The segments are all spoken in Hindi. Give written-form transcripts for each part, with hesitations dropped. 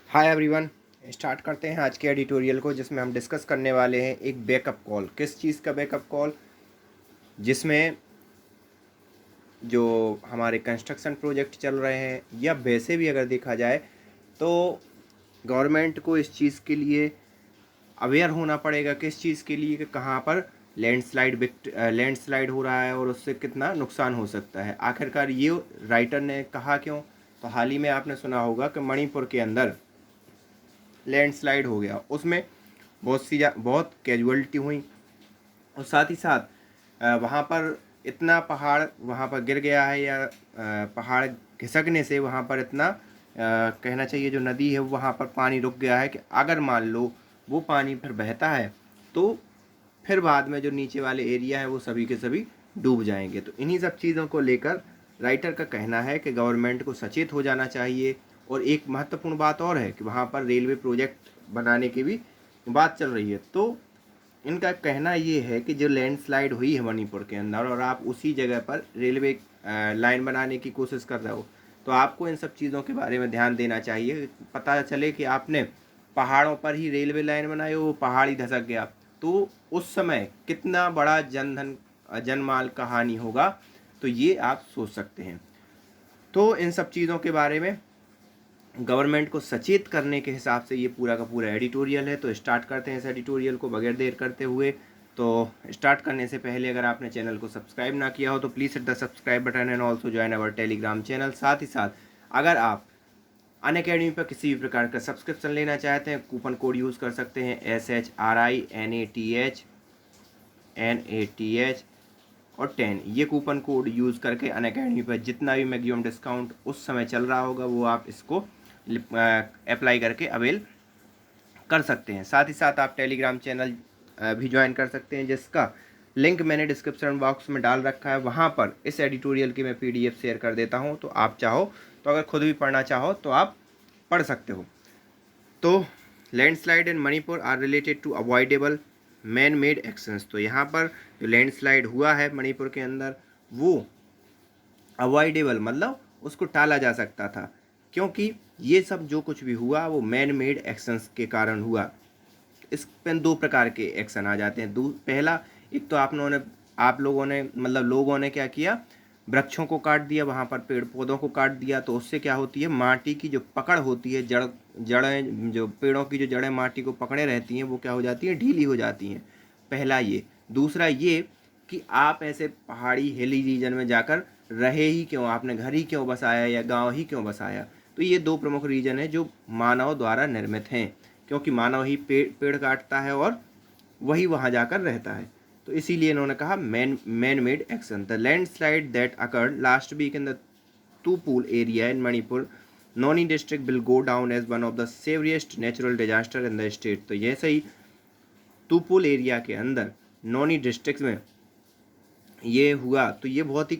Hi everyone. स्टार्ट करते हैं आज के एडिटोरियल को, जिसमें हम डिस्कस करने वाले हैं एक बैकअप कॉल। किस चीज़ का बैकअप कॉल? जिसमें जो हमारे कंस्ट्रक्शन प्रोजेक्ट चल रहे हैं, या वैसे भी अगर देखा जाए तो गवर्नमेंट को इस चीज़ के लिए अवेयर होना पड़ेगा। किस चीज़ के लिए? कि कहाँ पर लैंडस्लाइड हो रहा है और उससे कितना नुकसान हो सकता है। आखिरकार ये राइटर ने कहा क्यों? तो हाल ही में आपने सुना होगा कि मणिपुर के अंदर लैंडस्लाइड हो गया, उसमें बहुत कैजुअलिटी हुई, और साथ ही साथ वहाँ पर इतना पहाड़ वहाँ पर गिर गया है, या पहाड़ खिसकने से वहाँ पर इतना कहना चाहिए जो नदी है वहाँ पर पानी रुक गया है कि अगर मान लो वो पानी फिर बहता है तो फिर बाद में जो नीचे वाले एरिया है वो सभी के सभी डूब जाएंगे। तो इन्हीं सब चीज़ों को लेकर राइटर का कहना है कि गवर्नमेंट को सचेत हो जाना चाहिए। और एक महत्वपूर्ण बात और है कि वहाँ पर रेलवे प्रोजेक्ट बनाने की भी बात चल रही है। तो इनका कहना ये है कि जो लैंडस्लाइड हुई है मणिपुर के अंदर, और आप उसी जगह पर रेलवे लाइन बनाने की कोशिश कर रहे हो, तो आपको इन सब चीज़ों के बारे में ध्यान देना चाहिए। पता चले कि आपने पहाड़ों पर ही रेलवे लाइन बनाई हो, वो पहाड़ ही धसक गया, तो उस समय कितना बड़ा जनमाल का हानि होगा, तो ये आप सोच सकते हैं। तो इन सब चीज़ों के बारे में गवर्नमेंट को सचेत करने के हिसाब से ये पूरा का पूरा एडिटोरियल है। तो स्टार्ट करते हैं इस एडिटोरियल को बगैर देर करते हुए। तो स्टार्ट करने से पहले अगर आपने चैनल को सब्सक्राइब ना किया हो तो please hit the subscribe button and also join our Telegram channel. साथ ही साथ अगर आप अनअकैडमी पर किसी भी प्रकार का सब्सक्रिप्शन लेना चाहते हैं, कूपन कोड यूज़ कर सकते हैं SHRINATH और 10। ये कूपन कोड यूज़ करके अनअकैडमी पर जितना भी मैक्सिमम डिस्काउंट उस समय चल रहा होगा वो आप इसको अप्लाई करके अवेल कर सकते हैं। साथ ही साथ आप टेलीग्राम चैनल भी ज्वाइन कर सकते हैं, जिसका लिंक मैंने डिस्क्रिप्शन बॉक्स में डाल रखा है। वहाँ पर इस एडिटोरियल की मैं PDF शेयर कर देता हूँ, तो आप चाहो तो अगर खुद भी पढ़ना चाहो तो आप पढ़ सकते हो। तो landslide in Manipur are related to avoidable man made actions. तो यहाँ पर जो लैंडस्लाइड हुआ है मणिपुर के अंदर, वो अवॉइडेबल मतलब उसको टाला जा सकता था, क्योंकि ये सब जो कुछ भी हुआ वो मैन मेड एक्शंस के कारण हुआ। इस पर दो प्रकार के एक्शन आ जाते हैं। पहला, एक तो आप लोगों ने मतलब लोगों ने क्या किया, वृक्षों को काट दिया, वहाँ पर पेड़ पौधों को काट दिया। तो उससे क्या होती है, माटी की जो पकड़ होती है, जड़ें जो पेड़ों की जो जड़ें माटी को पकड़े रहती हैं वो क्या हो जाती हैं, ढीली हो जाती हैं। पहला ये। दूसरा ये कि आप ऐसे पहाड़ी हिली रीजन में जाकर रहे ही क्यों, आपने घर ही क्यों बसाया या गांव ही क्यों बसाया। तो ये दो प्रमुख रीजन है जो मानव द्वारा निर्मित हैं, क्योंकि मानव ही पेड़ काटता है और वही वहाँ जाकर रहता है। तो इसीलिए इन्होंने कहा man made action. The landslide that occurred last week in the Tupul area in Manipur, Noni district will go down as one of the severiest natural disaster in the state। तो ये सही तुपुल एरिया के अंदर नौनी डिस्ट्रिक्ट में ये हुआ, तो ये बहुत ही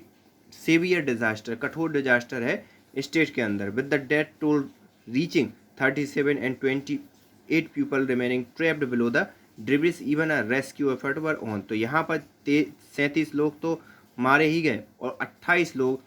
सेवियर डिजास्टर, कठोर डिजास्टर है स्टेट के अंदर, with the death toll reaching 37 and 28 people remaining trapped below the debris, even a rescue effort were on. तो यहाँ पर 37 लोग तो मारे ही गए और 28 लोग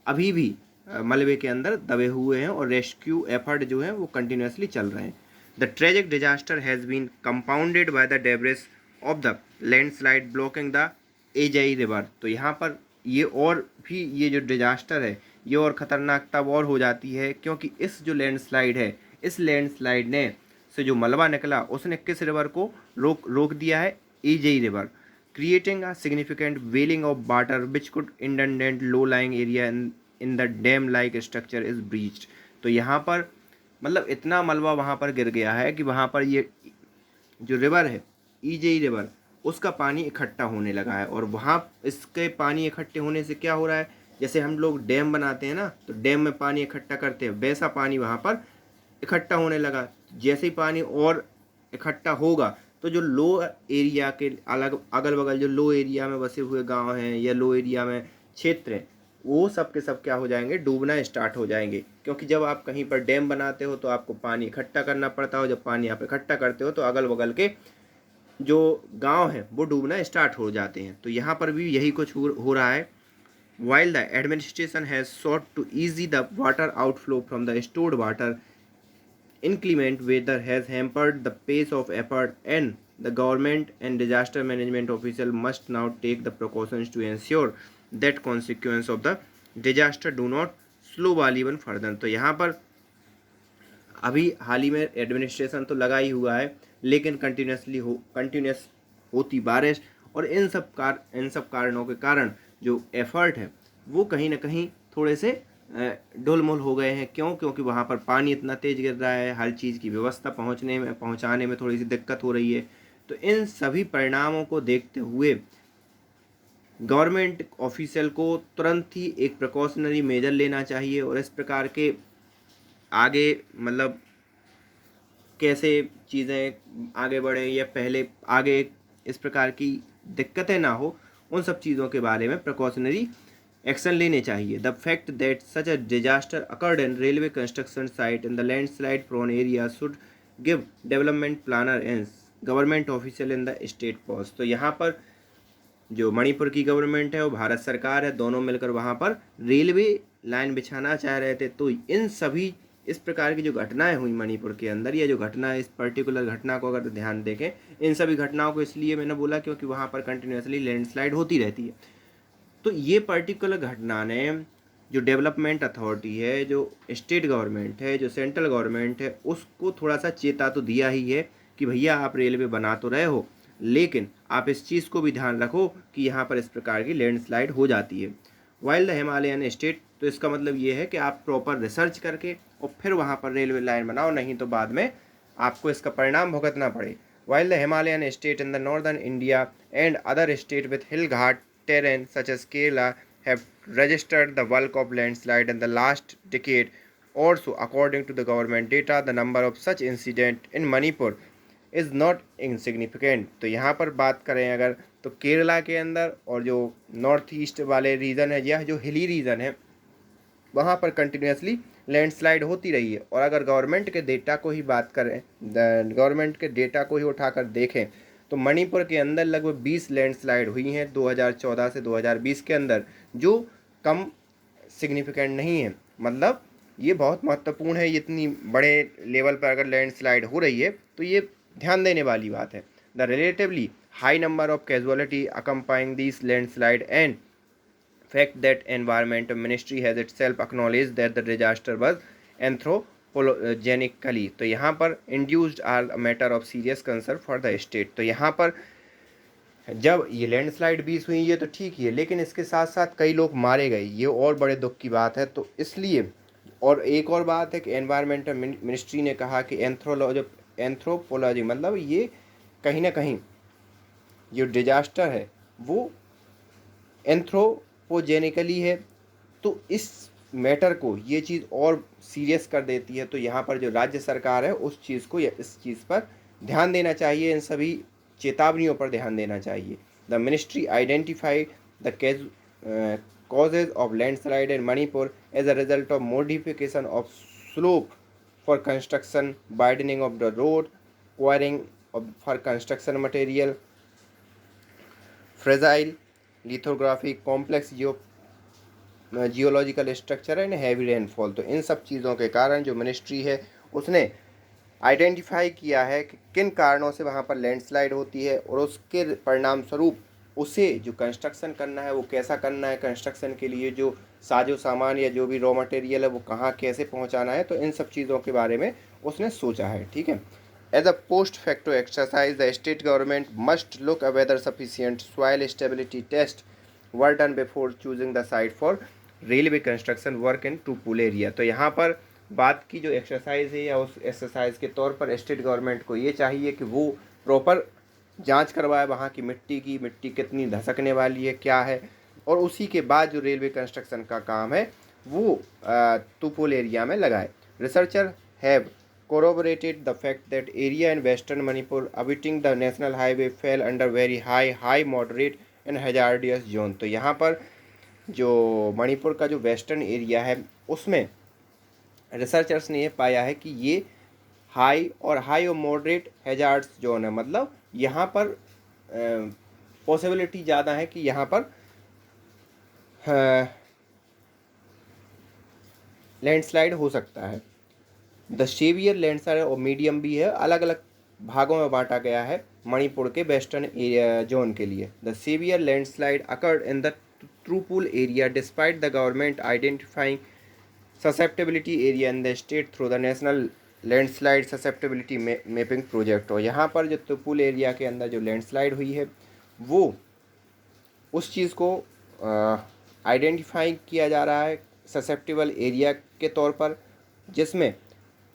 अभी भी मलबे के अंदर दबे हुए हैं, और रेस्क्यू एफर्ट जो है वो कंटिन्यूसली चल रहे हैं। The tragic disaster has been compounded by the debris of the landslide blocking the Ijei river. तो यहाँ पर ये और भी ये जो डिजास्टर है ये और ख़तरनाक तब और हो जाती है, क्योंकि इस जो लैंडस्लाइड है, इस लैंडस्लाइड ने से जो मलबा निकला उसने किस रिवर को रोक दिया है, एजाई river, creating a significant wailing of water which could inundate low-lying area in the dam-like structure is breached। तो यहाँ पर मतलब इतना मलबा वहाँ पर गिर गया है कि वहाँ पर ये जो रिवर है, ईजेई रिवर, उसका पानी इकट्ठा होने लगा है। और वहाँ इसके पानी इकट्ठे होने से क्या हो रहा है, जैसे हम लोग डैम बनाते हैं ना, तो डैम में पानी इकट्ठा करते हैं, वैसा पानी वहाँ पर इकट्ठा होने लगा। जैसे ही पानी और इकट्ठा होगा तो जो लो एरिया के अगल बगल जो लो एरिया में बसे हुए गांव हैं या लो एरिया में क्षेत्र हैं, वो सब के सब क्या हो जाएंगे, डूबना स्टार्ट हो जाएंगे। क्योंकि जब आप कहीं पर डैम बनाते हो तो आपको पानी इकट्ठा करना पड़ता हो, जब पानी आप इकट्ठा करते हो तो अगल बगल के जो गांव हैं वो डूबना स्टार्ट हो जाते हैं। तो यहाँ पर भी यही कुछ हो रहा है। While the administration has sought to ease the water outflow from the stored water inclement weather has hampered the pace of effort, and the government and disaster management official must now take the precautions to ensure that consequence of the disaster do not snowball even further। तो यहाँ पर अभी हाल ही में एडमिनिस्ट्रेशन तो लगा ही हुआ है, लेकिन कंटिन्यूस होती बारिश और इन सब कारणों के कारण जो एफर्ट है वो कहीं ना कहीं थोड़े से डोलमोल हो गए हैं। क्यों? क्योंकि वहाँ पर पानी इतना तेज़ गिर रहा है, हर चीज़ की व्यवस्था पहुँचाने में थोड़ी सी दिक्कत हो रही है। तो इन सभी परिणामों को देखते हुए गवर्नमेंट ऑफिशियल को तुरंत ही एक प्रिकॉशनरी मेजर लेना चाहिए, और इस प्रकार के आगे मतलब कैसे चीज़ें आगे बढ़ें या पहले आगे इस प्रकार की दिक्कतें ना हो, उन सब चीज़ों के बारे में प्रिकॉशनरी एक्शन लेने चाहिए। The fact that such a disaster occurred in railway construction site in the landslide prone area should give development planner and government official in the state pause. तो यहाँ पर जो मणिपुर की गवर्नमेंट है और भारत सरकार है, दोनों मिलकर वहाँ पर रेलवे लाइन बिछाना चाह रहे थे। तो इन सभी इस प्रकार की जो घटनाएं हुई मणिपुर के अंदर, या जो घटना इस पर्टिकुलर घटना को अगर ध्यान देखें, इन सभी घटनाओं को इसलिए मैंने बोला क्योंकि वहाँ पर कंटिन्यूसली लैंडस्लाइड होती रहती है। तो ये पर्टिकुलर घटना ने जो डेवलपमेंट अथॉरिटी है, जो स्टेट गवर्नमेंट है, जो सेंट्रल गवर्नमेंट है, उसको थोड़ा सा चेता तो दिया ही है कि भैया आप रेलवे बना तो रहे हो, लेकिन आप इस चीज़ को भी ध्यान रखो कि यहाँ पर इस प्रकार की लैंडस्लाइड हो जाती है। वाइल द हिमालयन स्टेट, तो इसका मतलब ये है कि आप प्रॉपर रिसर्च करके और फिर वहाँ पर रेलवे लाइन बनाओ, नहीं तो बाद में आपको इसका परिणाम भुगतना पड़े। While the Himalayan state in the northern India and other state with hill Ghat terrain such as Kerala have registered the bulk of landslide in the last decade or so. According to the government data, the number of such incident in Manipur is not insignificant। तो यहाँ पर बात करें अगर, तो केरला के अंदर और जो नॉर्थ ईस्ट वाले रीजन है, यह जो हिली रीजन है, वहाँ पर कंटिन्यूसली लैंडस्लाइड होती रही है। और अगर गवर्नमेंट के डेटा को ही बात करें, गवर्नमेंट के डेटा को ही उठाकर देखें, तो मणिपुर के अंदर लगभग 20 लैंडस्लाइड हुई हैं 2014 से 2020 के अंदर, जो कम सिग्निफिकेंट नहीं है। मतलब ये बहुत महत्वपूर्ण है, इतनी बड़े लेवल पर अगर लैंडस्लाइड हो रही है तो ये ध्यान देने वाली बात है। The relatively high number of casualty accompanying this landslide and fact that environment ministry has itself acknowledged that the disaster was anthropogenically, तो यहाँ पर induced are a matter of serious concern for the state। तो यहाँ पर जब ये लैंडस्लाइड 20 हुई है तो ठीक ही है, लेकिन इसके साथ साथ कई लोग मारे गए, ये और बड़े दुख की बात है। तो इसलिए, और एक और बात है कि एनवायरमेंटल मिनिस्ट्री ने कहा कि एंथ्रोपोलॉजी मतलब ये कहीं ना कहीं जो डिजास्टर है वो एंथ्रोपोजेनिकली है, तो इस मैटर को ये चीज़ और सीरियस कर देती है। तो यहाँ पर जो राज्य सरकार है उस चीज़ को या इस चीज़ पर ध्यान देना चाहिए, इन सभी चेतावनियों पर ध्यान देना चाहिए। The ministry identify the causes of landslide in Manipur as a result of modification of slope for construction, widening of the road, quarrying for construction material, fragile lithography, complex geological structure and heavy rainfall. तो इन सब चीज़ों के कारण जो मिनिस्ट्री है उसने आइडेंटिफाई किया है कि किन कारणों से वहाँ पर लैंडस्लाइड होती है, और उसके परिणाम स्वरूप उसे जो कंस्ट्रक्शन करना है वो कैसा करना है, कंस्ट्रक्शन के लिए जो साजो सामान या जो भी रॉ मटेरियल है वो कहाँ कैसे पहुँचाना है, तो इन सब चीज़ों के बारे में उसने सोचा है। ठीक है। As a post facto exercise the state government must look a whether sufficient soil stability test were done before choosing the site for railway construction work in Tupul area. तो यहाँ पर बात की जो एक्सरसाइज है, या उस एक्सरसाइज के तौर पर स्टेट गवर्नमेंट को ये चाहिए कि वो प्रॉपर जांच करवाए वहाँ की मिट्टी कितनी धसकने वाली है, क्या है, और उसी के बाद जो रेलवे कंस्ट्रक्शन का काम है वो टूपुल एरिया में लगाए। Researcher have corroborated the fact that area in western Manipur abutting the national highway fell under very high, moderate and hazardous zone। तो यहाँ पर जो मणिपुर का जो वेस्टर्न एरिया है उसमें रिसर्चर्स ने ये पाया है कि ये हाई और मॉडरेट हैजार्ड्स जोन है। मतलब यहाँ पर पॉसिबिलिटी ज़्यादा है कि यहाँ पर लैंडस्लाइड हो सकता है। द सेवियर लैंडस्लाइड और मीडियम भी है, अलग अलग भागों में बांटा गया है मणिपुर के वेस्टर्न एरिया जोन के लिए। The severe landslide occurred in the Tupul area despite the government identifying susceptibility area in the state through the national landslide susceptibility mapping project. और यहाँ पर जो त्रिपुल एरिया के अंदर जो लैंडस्लाइड हुई है वो उस चीज़ को आइडेंटिफाई किया जा रहा है ससेप्टेबल एरिया के तौर पर, जिसमें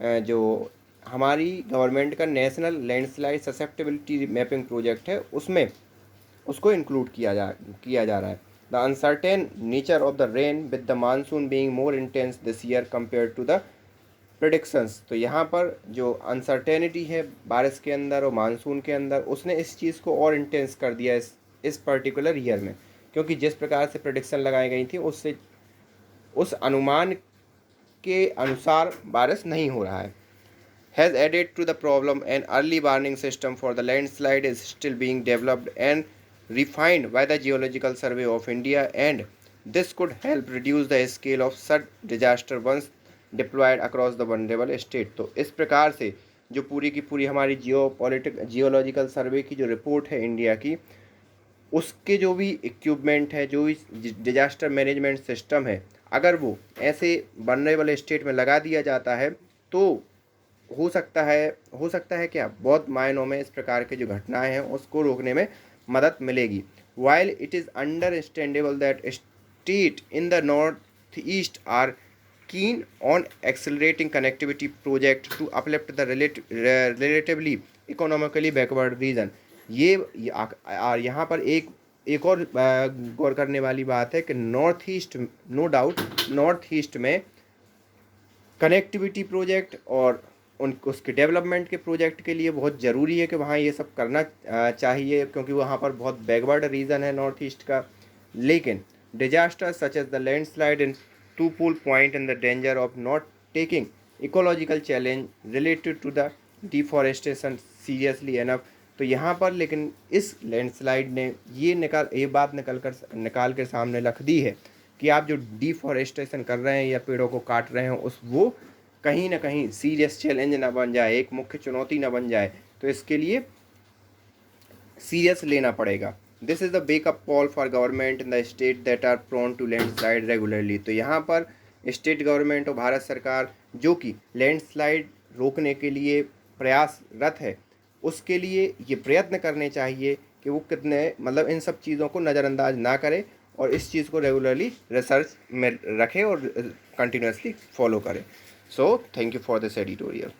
जो हमारी गवर्नमेंट का national landslide susceptibility mapping project है उसमें उसको इंक्लूड किया जा रहा है। The uncertain nature of the rain with the monsoon being more intense this year compare to the predictions. तो यहाँ पर जो अनसर्टेनिटी है बारिश के अंदर और मानसून के अंदर, उसने इस चीज़ को और इंटेंस कर दिया इस पर्टिकुलर ईयर में, क्योंकि जिस प्रकार से प्रेडिक्शन लगाई गई थी उससे उस अनुमान के अनुसार बारिश नहीं हो रहा है। Has added to the problem, an early warning system for the landslide is still being developed and refined by the Geological Survey of India, and this could help reduce the scale of such disaster once deployed across the vulnerable state। तो इस प्रकार से जो पूरी की पूरी हमारी जियोलॉजिकल सर्वे की जो रिपोर्ट है इंडिया की, उसके जो भी इक्विपमेंट है, जो भी डिजास्टर मैनेजमेंट सिस्टम है, अगर वो ऐसे वल्नरेबल स्टेट में लगा दिया जाता है तो हो सकता है क्या, बहुत मायनों में इस प्रकार के जो घटनाएं हैं उसको रोकने में मदद मिलेगी। While it is understandable that state in the north east are keen on accelerating connectivity project to uplift the relatively economically backward region. यहाँ पर एक और गौर करने वाली बात है कि north east, no doubt north east में कनेक्टिविटी प्रोजेक्ट और उसके डेवलपमेंट के प्रोजेक्ट के लिए बहुत ज़रूरी है कि वहाँ ये सब करना चाहिए, क्योंकि वहाँ पर बहुत बैकवर्ड रीजन है नॉर्थ ईस्ट का। लेकिन disaster such as the landslide in Tupul point in the danger of not taking ecological challenge related to the deforestation seriously enough. तो यहाँ पर लेकिन इस लैंडस्लाइड ने ये बात निकाल कर सामने रख दी है कि आप जो डिफॉरेस्टेशन कर रहे हैं या पेड़ों को काट रहे हैं वो कहीं ना कहीं सीरियस चैलेंज ना बन जाए, एक मुख्य चुनौती ना बन जाए, तो इसके लिए सीरियस लेना पड़ेगा। This is the wake up call for government in the state that are prone to landslide regularly. तो यहाँ पर स्टेट गवर्नमेंट और भारत सरकार जो कि लैंडस्लाइड रोकने के लिए प्रयासरत है, उसके लिए ये प्रयत्न करने चाहिए कि वो कितने इन सब चीज़ों को नज़रअंदाज ना करे और इस चीज़ को रेगुलरली रिसर्च में रखे और कंटिन्यूसली फॉलो करें। So, thank you for this editorial.